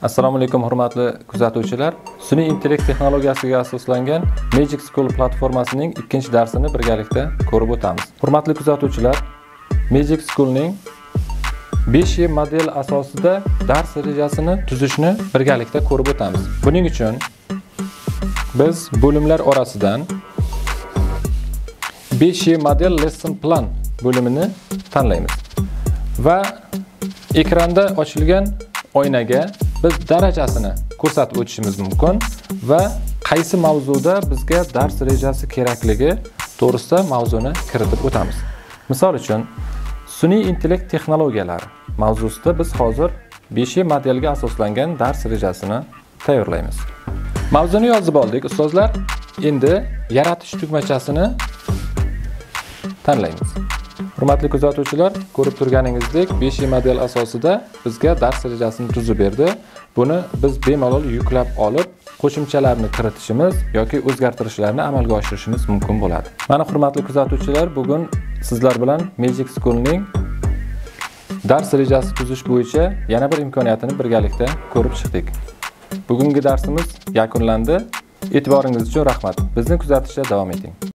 Assalomu alaykum hurmatli kuzatuvchilar. Sun'iy intellekt texnologiyasiga asoslangan Magic School platformasining ikkinchi darsini birgalikda ko'rib o'tamiz. Hurmatli kuzatuvchilar, Magic Schoolning 5 model asosida dars rejasini tuzishni birgalikda ko'rib o'tamiz. Buning uchun biz bo'limlar orasidan 5 model lesson plan bo'limini tanlaymiz va ekranda ochilgan oynaga biz darajasini ko'rsatib o'tishimiz mumkin va qaysi mavzuda bizga dars rejasi kerakligi to'g'risida mavzuni kiritib o'tamiz. Misol uchun, sun'iy intellekt texnologiyalari mavzusida biz hozir 5 modelga asoslangan dars rejasini tayyorlaymiz. Mavzuni yozib oldik, ustozlar. Endi yaratish tugmachasini tanlaymiz. Hurmatli kuzatuvchilar, ko'rib turganingizdek 5 model asosida bizga dars rejasini tuzib berdi. Buni biz bemalol yuklab olib, qo'shimchalarni kiritishimiz yoki o'zgartirishlarni amalga oshirishimiz mumkin bo'ladi. Mana hurmatli kuzatuvchilar, bugun sizlar bilan Magic Schoolning dars rejasi tuzish bo'yicha yana bir imkoniyatini birgalikda ko'rib chiqdik. Bugungi darsimiz yakunlandi. E'tiboringiz uchun rahmat. Bizni kuzatishda davom eting.